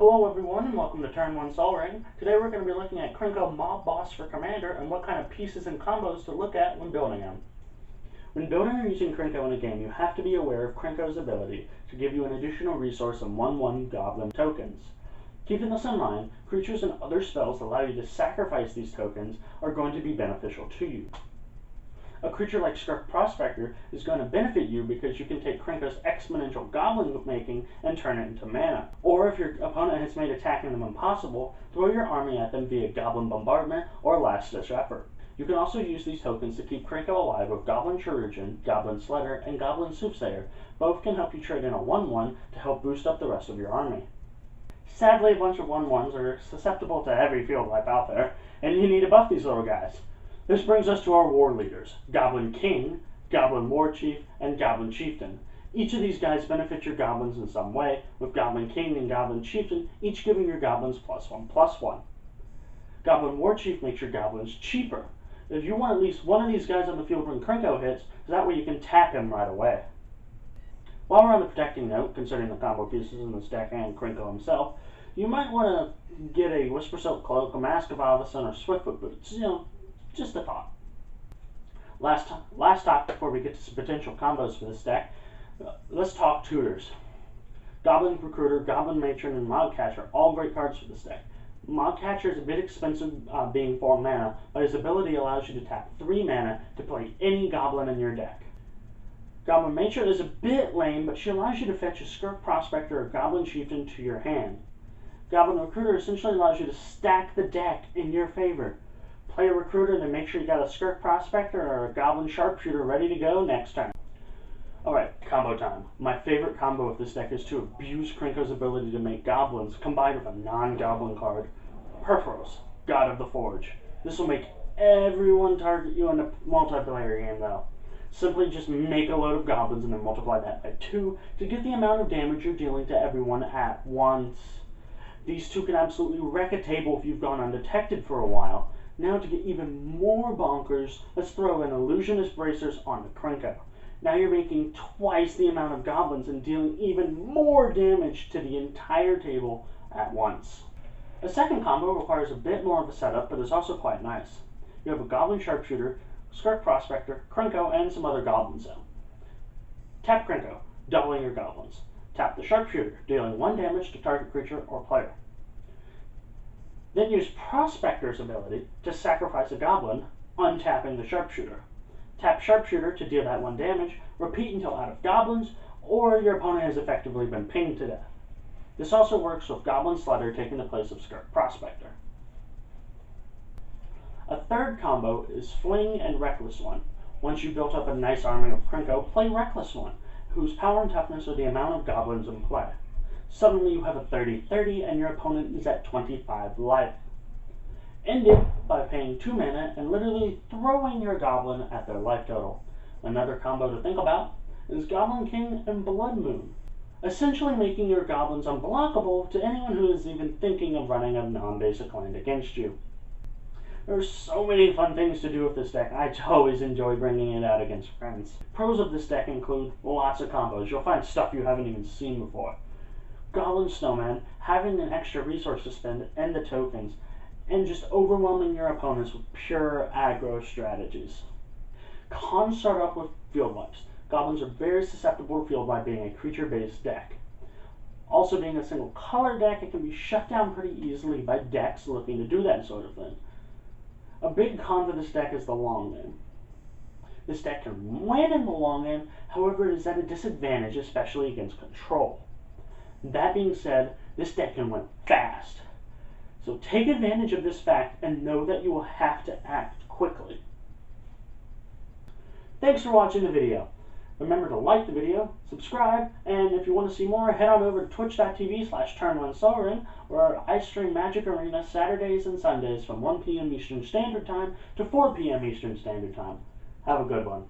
Hello everyone and welcome to Turn 1 Sol Ring. Today we're going to be looking at Krenko Mob Boss for Commander and what kind of pieces and combos to look at when building him. When building or using Krenko in a game, you have to be aware of Krenko's ability to give you an additional resource of 1/1 Goblin tokens. Keeping this in mind, creatures and other spells that allow you to sacrifice these tokens are going to be beneficial to you. A creature like Skirk Prospector is going to benefit you because you can take Krenko's exponential goblin making and turn it into mana. Or if your opponent has made attacking them impossible, throw your army at them via Goblin Bombardment or Last Ditch Effort. You can also use these tokens to keep Krenko alive with Goblin Chirurgeon, Goblin Sledder, and Goblin Soothsayer. Both can help you trade in a 1/1 to help boost up the rest of your army. Sadly, a bunch of 1/1s are susceptible to every field wipe out there, and you need to buff these little guys. This brings us to our war leaders, Goblin King, Goblin War Chief, and Goblin Chieftain. Each of these guys benefit your goblins in some way, with Goblin King and Goblin Chieftain each giving your goblins +1/+1. Goblin War Chief makes your goblins cheaper. If you want at least one of these guys on the field when Krenko hits, that way you can tap him right away. While we're on the protecting note, concerning the combo pieces in this deck and Krenko himself, you might want to get a Whisper Silk Cloak, a Mask of Avacyn, or Swiftfoot Boots. Just a thought. Last stop before we get to some potential combos for this deck, let's talk Tutors. Goblin Recruiter, Goblin Matron, and Mogcatcher, all great cards for this deck. Mogcatcher is a bit expensive being 4 mana, but his ability allows you to tap 3 mana to play any goblin in your deck. Goblin Matron is a bit lame, but she allows you to fetch a Skirk Prospector or Goblin Chieftain to your hand. Goblin Recruiter essentially allows you to stack the deck in your favor. Play a Recruiter, then make sure you got a Skirk Prospector or a Goblin Sharpshooter ready to go next turn. Alright, combo time. My favorite combo with this deck is to abuse Krenko's ability to make goblins combined with a non-goblin card. Perforos, God of the Forge. This will make everyone target you in a multiplayer game though. Simply just make a load of goblins and then multiply that by 2 to get the amount of damage you're dealing to everyone at once. These two can absolutely wreck a table if you've gone undetected for a while. Now to get even more bonkers, let's throw in Illusionist Bracers onto Krenko. Now you're making twice the amount of goblins and dealing even more damage to the entire table at once. A second combo requires a bit more of a setup, but is also quite nice. You have a Goblin Sharpshooter, Skirk Prospector, Krenko, and some other goblins though. Tap Krenko, doubling your goblins. Tap the Sharpshooter, dealing 1 damage to target creature or player. Then use Prospector's ability to sacrifice a goblin, untapping the Sharpshooter. Tap Sharpshooter to deal that 1 damage, repeat until out of goblins, or your opponent has effectively been pinged to death. This also works with Goblin Sledder taking the place of Skirk Prospector. A third combo is Fling and Reckless One. Once you've built up a nice army of Krenko, play Reckless One, whose power and toughness are the amount of goblins in play. Suddenly you have a 30-30 and your opponent is at 25 life. End it by paying 2 mana and literally throwing your goblin at their life total. Another combo to think about is Goblin King and Blood Moon, essentially making your goblins unblockable to anyone who is even thinking of running a non-basic land against you. There's so many fun things to do with this deck. I always enjoy bringing it out against friends. Pros of this deck include lots of combos. You'll find stuff you haven't even seen before. Goblin Snowman, having an extra resource to spend and the tokens, and just overwhelming your opponents with pure aggro strategies. Cons start off with field wipes. Goblins are very susceptible to field wipe being a creature-based deck. Also being a single color deck, it can be shut down pretty easily by decks looking to do that sort of thing. A big con for this deck is the long game. This deck can win in the long game, however it is at a disadvantage, especially against control. That being said, this deck can win fast. So take advantage of this fact and know that you will have to act quickly. Thanks for watching the video. Remember to like the video, subscribe, and if you want to see more, head on over to twitch.tv/Turn1SolRing, where I stream Magic Arena Saturdays and Sundays from 1 p.m. Eastern Standard Time to 4 p.m. Eastern Standard Time. Have a good one.